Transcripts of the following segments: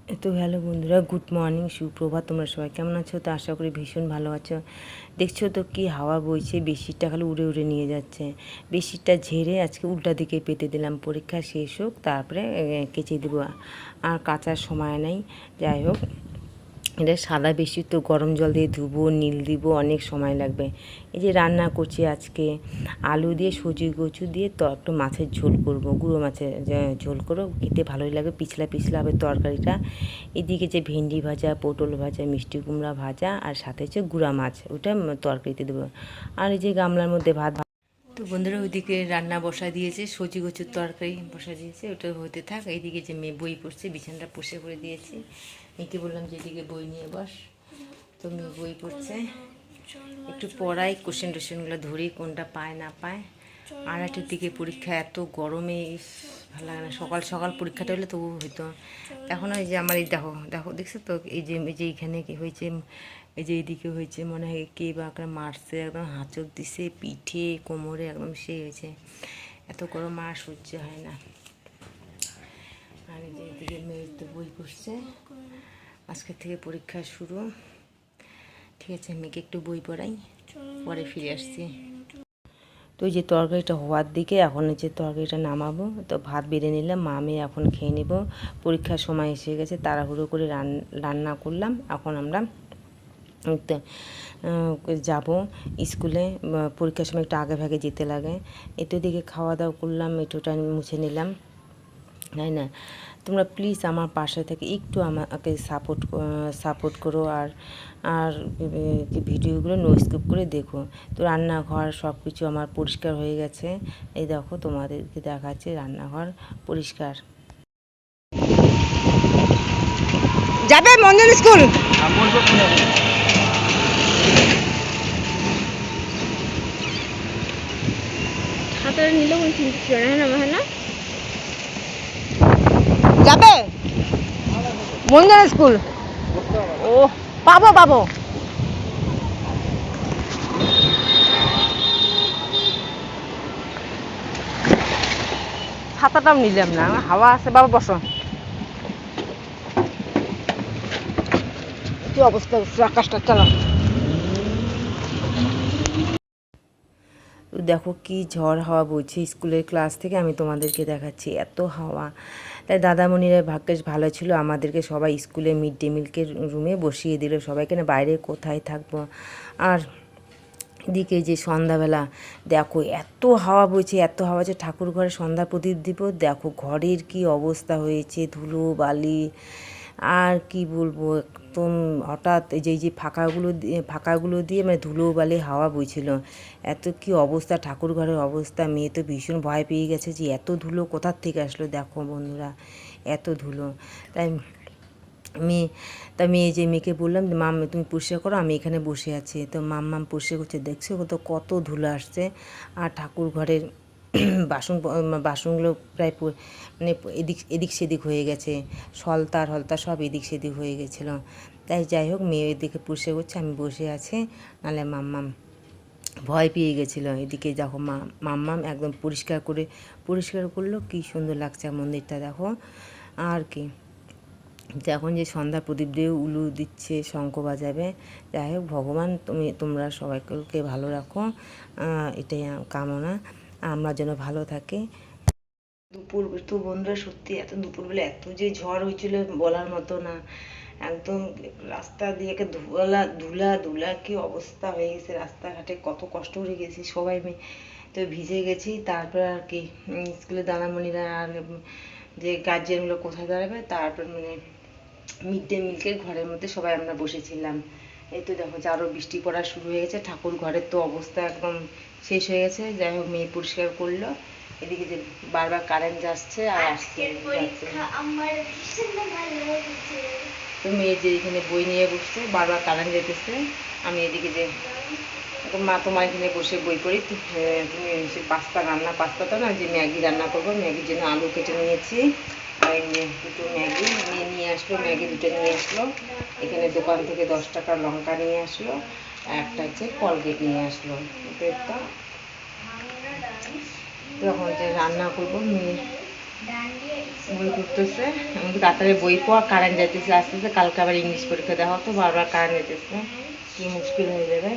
তো হ্যালো বন্ধুরা, good morning, সুপ্রভাত। তোমরা সবাই কেমন আছো? তো আশা করি ভীষণ ভালো আছো। দেখছো তো কি হাওয়া বইছে, বেশিরটা খালি উড়ে উড়ে নিয়ে যাচ্ছে। বেশিরটা ঝেড়ে আজকে উল্টা দিকে পেতে দিলাম, পরীক্ষা শেষ হোক তারপরে কেচে দেবো। আর কাচার সময় নেই। যাই হোক, এটা সাদা বেশি তো গরম জল দিয়ে ধুবো, নীল দিব, অনেক সময় লাগবে। এই যে রান্না করছি আজকে আলু দিয়ে সজি কচু দিয়ে তো একটু মাছের ঝোল করব, গুঁড়ো মাছের ঝোল করবো, খেতে ভালোই লাগে, পিছলা পিছলা হবে তরকারিটা। এদিকে যে ভেন্ডি ভাজা, পটল ভাজা, মিষ্টি কুমড়া ভাজা, আর সাথে হচ্ছে গুঁড়া মাছ, ওটা তরকারিতে দেবো। আর এই যে গামলার মধ্যে ভাত। তো বন্ধুরা ওইদিকে রান্না বসা দিয়েছে, সজি কচুর তরকারি বসা দিয়েছে, ওটা হতে থাক। এইদিকে যে মেয়ে বই পড়ছে, বিছানাটা পুষে করে দিয়েছি। মেয়েকে বললাম যে এদিকে বই নিয়ে বস, তো মেয়ে বই পড়ছে। একটু পড়াই, কোশ্চেন টোশ্চেনগুলো ধরি কোনটা পায় না পায়। আর একটার দিকে পরীক্ষা, এত গরমে ভালো লাগে না। সকাল সকাল পরীক্ষাটা হলে তবু হইতো। এখন ওই যে আমার এই দেখো দেখো দেখছো তো, এই যে এইখানে কি হয়েছে, এই যে এইদিকে হয়েছে, মনে হয় কে বা একটা মারছে, একদম হাঁচড় দিছে পিঠে কোমরে, একদম সেই হয়েছে। এত গরম আর সহ্য হয় না। আর এই যে এদিকে মেয়ে তো বই পড়ছে, আজকের থেকে পরীক্ষা শুরু। ঠিক আছে, মেয়েকে একটু বই পড়াই, পরে ফিরে আসছি। তো ওই যে তরকারিটা হওয়ার দিকে এখন হচ্ছে তরকারিটা নামাবো, তো ভাত বেড়ে নিলাম, মা মেয়ে এখন খেয়ে নেব। পরীক্ষার সময় এসে গেছে, তাড়াহুড়ো করে রান্না করলাম। এখন আমরা যাব স্কুলে। পরীক্ষার সময় একটু আগে ভাগে যেতে লাগে। এতো দিকে খাওয়া দাওয়া করলাম, এঁটোটা মুছে নিলাম, তাই না? তোমরা প্লিজ আমার পাশে থেকে একটু আমাকে সাপোর্ট করো। আর আর ভিডিওগুলো নো স্কিপ করে দেখো। তো রান্নাঘর সব কিছু আমার পরিষ্কার হয়ে গেছে। এই দেখো, তোমাদেরকে দেখাচ্ছে রান্নাঘর পরিষ্কার। যাবে মঞ্জন স্কুল? হাতারে নিলে কোনো চিন্তা ছিল না, না না যাবে মঞ্জন স্কুল? ও, পাবো পাবো। ছাতাটাও নিলাম না, হাওয়া আছে। বাবা বসো। কি অবস্থা আকাশটা, চালাও। দেখো কি ঝড় হাওয়া বইছে, স্কুলের ক্লাস থেকে আমি তোমাদেরকে দেখাচ্ছি, এত হাওয়া। তাই দাদামণিরা ভাগ্যেস ভালো ছিল, আমাদেরকে সবাই স্কুলে মিড ডে মিলকের রুমে বসিয়ে দিল সবাইকে, না বাইরে কোথায় থাকবো। আর এদিকে যে সন্ধ্যাবেলা দেখো এত হাওয়া বইছে, এত হাওয়া যে ঠাকুর ঘরে সন্ধ্যা প্রদীপ দিব, দেখো ঘরের কি অবস্থা হয়েছে, ধুলো বালি। আর কি বলবো, একদম হঠাৎ এই যে ফাঁকাগুলো দিয়ে মানে ধুলো বালি হাওয়া বইছিল, এত কি অবস্থা ঠাকুর ঘরের অবস্থা। মেয়ে তো ভীষণ ভয় পেয়ে গেছে যে এত ধুলো কোথার থেকে আসলো, দেখো বন্ধুরা এত ধুলো। তাই মেয়ে মেয়ে যে মেয়েকে বললাম যে মাম তুমি পরিষ্কার করো, আমি এখানে বসে আছি। তো মাম পরিষ্কার করছে, দেখছো তো কত ধুলো আসছে। আর ঠাকুর ঘরের বাসনগুলো প্রায় মানে এদিক এদিক সেদিক হয়ে গেছে, সলতার হলতা সব এদিক সেদিক হয়ে গেছিলো। তাই যাই হোক, মেয়ে এদিকে পরিষ্কার করছে, আমি বসে আছি। নাহলে মাম্মাম ভয় পেয়ে গেছিলো। এদিকে দেখো মাম্মাম একদম পরিষ্কার করলো, কি সুন্দর লাগছে মন্দিরটা দেখো। আর কি, এখন যে সন্ধ্যা প্রদীপ দিয়ে উলু দিচ্ছে, শঙ্খ বাজাবে। যাই হোক, ভগবান তোমরা সবাইকে ভালো রাখো, এটাই কামনা, আমরা যেন ভালো থাকি। দুপুর তো বন্ধুরা সত্যি এত দুপুরবেলা এত যে ঝড় হয়েছিল বলার মতো না। একদম রাস্তা দিয়ে ধুলা ধুলা ধুলা, কি অবস্থা হয়ে গেছে রাস্তাঘাটে, কত কষ্ট করে গেছি সবাই তো ভিজে গেছি। তারপর আর কি স্কুলের দাদামণিরা আর যে গার্জিয়ানগুলো কোথায় দাঁড়াবে, তারপর মানে মিড ডে মিলকের ঘরের মধ্যে সবাই আমরা বসেছিলাম। এই তো দেখো যে আরও বৃষ্টি পড়া শুরু হয়ে গেছে, ঠাকুর ঘরের তো অবস্থা একদম শেষ হয়ে গেছে। যাই হোক, মেয়ে পরিষ্কার করলো। এদিকে যে বারবার কারেন্ট যাচ্ছে আর আসছে, তো মেয়ে যে এখানে বই নিয়ে বসছে, বারবার কারেন্ট যেতেছে। আমি এদিকে যে মা তোমার এখানে বসে বই পড়ি, তুমি সে পাস্তা তো না, যে ম্যাগি রান্না করবো, ম্যাগির জন্য আলু কেটে নিয়েছি। আর দুটো ম্যাগি নিয়ে আসলো, ম্যাগি দুটো নিয়ে আসলো। এখানে দোকান থেকে 10 টাকার লঙ্কা নিয়ে আসলো, আর একটা হচ্ছে কলগেট নিয়ে আসলো। এটা তখন যে রান্না করবো মেয়ে বই পড়তেছে, আমাকে তাড়াতাড়ি বই পড়, কারেন্ট যাইতেছে আস্তে আস্তে, কালকে আবার ইংলিশ পরীক্ষা দেওয়া হতো, বারবার কারেন্ট যেতেছে, কি মুশকিল হয়ে যাবে।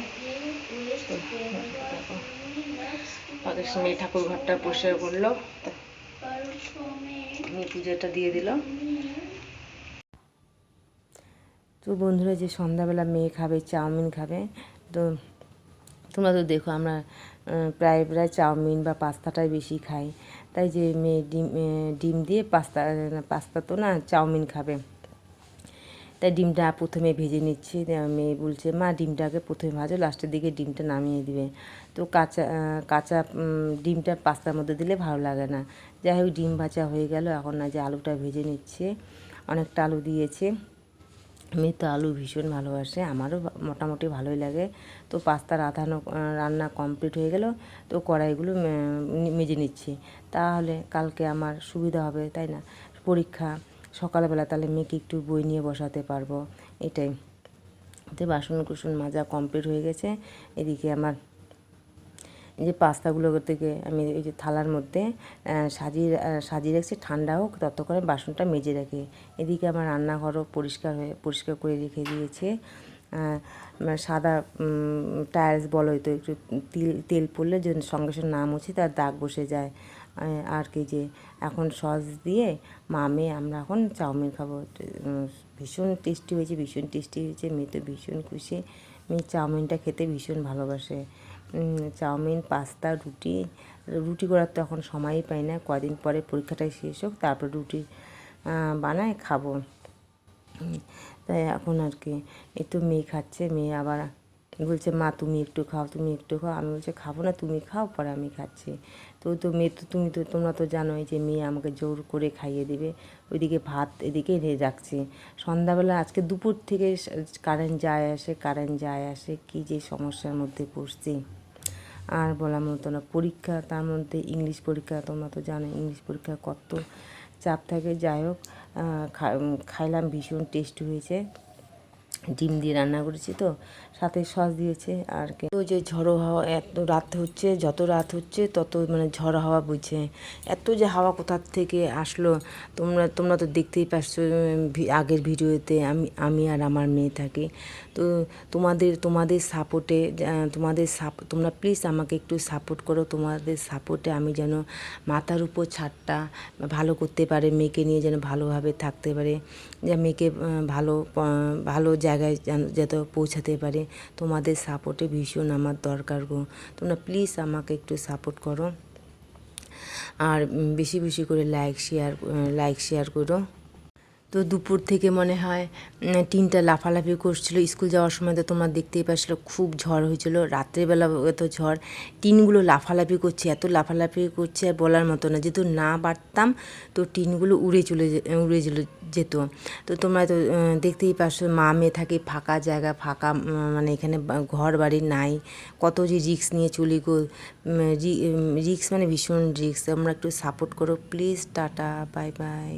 তো দেখো তাদের সঙ্গে ঠাকুর ঘরটা পরিষ্কার করলো, পুজোটা দিয়ে দিল। তো বন্ধুরা, যে সন্ধ্যাবেলা মেয়ে খাবে চাউমিন খাবে, তো তোমরা তো দেখো আমরা প্রায় চাউমিন বা পাস্তাটাই বেশি খাই, তাই যে মেয়ে ডিম দিয়ে পাস্তা তো না, চাউমিন খাবে, তাই ডিমটা প্রথমে ভেজে নিচ্ছি। মেয়ে বলছে মা ডিমটাকে প্রথমে ভাজো, লাস্টের দিকে ডিমটা নামিয়ে দিবে। তো কাঁচা কাঁচা ডিমটা পাস্তার মধ্যে দিলে ভালো লাগে না। যাই হোক ডিম ভাজা হয়ে গেল, এখন না যে আলুটা ভেজে নিচ্ছে, অনেকটা আলু দিয়েছে। মেয়ে তো আলু ভীষণ ভালোবাসে, আমারও মোটামুটি ভালোই লাগে। তো পাস্তা রান্না কমপ্লিট হয়ে গেল, তো কড়াইগুলো মেজে নিচ্ছি, তাহলে কালকে আমার সুবিধা হবে, তাই না? পরীক্ষা সকালবেলা, তাহলে মেয়েকে একটু বই নিয়ে বসাতে পারবো, এটাই। তো বাসন কুসন মাজা কমপ্লিট হয়ে গেছে। এদিকে আমার এই যে পাস্তাগুলো থেকে আমি এই যে থালার মধ্যে সাজিয়ে রাখছি, ঠান্ডা হোক ততক্ষণে বাসনটা মেজে রাখি। এদিকে আমার রান্নাঘরও পরিষ্কার করে রেখে দিয়েছে। সাদা টাইলস বলো, তো একটু তেল পড়লে যে সঙ্গে সঙ্গে না মুছি তার দাগ বসে যায়। আর কি যে এখন সস দিয়ে মেয়ে আমরা এখন চাউমিন খাবো। ভীষণ টেস্টি হয়েছে, ভীষণ টেস্টি হয়েছে, মেয়ে তো ভীষণ খুশি। মেয়ে চাউমিনটা খেতে ভীষণ ভালোবাসে। চাউমিন, পাস্তা, রুটি করার তো এখন সময়ই পাই না, কদিন পরে পরীক্ষাটাই শেষ হোক, তারপর রুটি বানায় খাবো। তাই এখন আর কি এই তো মেয়ে খাচ্ছে, মেয়ে আবার বলছে মা তুমি একটু খাও, তুমি একটু খাও। আমি বলছি খাবো না, তুমি খাও, পরে আমি খাচ্ছি। তো মেয়ে তো তোমরা তো জানোই যে মেয়ে আমাকে জোর করে খাইয়ে দেবে। ওইদিকে ভাত এদিকে রাখছি। সন্ধ্যাবেলা আজকে দুপুর থেকে কারেন্ট যায় আসে, কী যে সমস্যার মধ্যে পড়ছি আর বলার মতো না। পরীক্ষা, তার মধ্যে ইংলিশ পরীক্ষা, তোমরা তো জানো ইংলিশ পরীক্ষা কত চাপ থাকে। যাই হোক খাইলাম, ভীষণ টেস্টি হয়েছে। ডিম দিয়ে রান্না করেছি, তো সাথে সস দিয়েছে। আর কি ওই যে ঝড়ো হাওয়া, এত রাত হচ্ছে, যত রাত হচ্ছে তত মানে ঝড়ো হাওয়া বইছে। এত যে হাওয়া কোথার থেকে আসলো, তোমরা তো দেখতেই পাচ্ছ আগের ভিডিওতে আমি আর আমার মেয়ে থাকি। তো তোমাদের সাপোর্টে তোমরা প্লিজ আমাকে একটু সাপোর্ট করো। তোমাদের সাপোর্টে আমি যেন মাথার উপর ছাদটা ভালো করতে পারে, মেয়েকে নিয়ে যেন ভালোভাবে থাকতে পারে, যে মেয়েকে ভালো জায়গায় যাতে পৌঁছাতে পারে। তোমাদের সাপোর্টে ভীষণ আমার দরকার গো। তোমরা প্লিজ আমাকে একটু সাপোর্ট করো, আর বেশি বেশি করে লাইক শেয়ার করো। তো দুপুর থেকে মনে হয় টিনটা লাফালাফি করছিল, স্কুল যাওয়ার সময় তো তোমরা দেখতেই পাচ্ছিলো খুব ঝড় হয়েছিল। রাত্রেবেলা এত ঝড়, টিনগুলো লাফালাফি করছে, এত লাফালাফি করছে আর বলার মতো না। যেহেতু না বাড়তাম তো টিনগুলো উড়ে যেত। তো তোমরা তো দেখতেই পাচ্ছ মেয়ে থাকে ফাঁকা জায়গা, মানে এখানে ঘর বাড়ি নাই, কত যে রিস্ক নিয়ে চলি গো। রিস্ক মানে ভীষণ রিস্ক। তোমরা একটু সাপোর্ট করো প্লিজ। Tata, bye bye.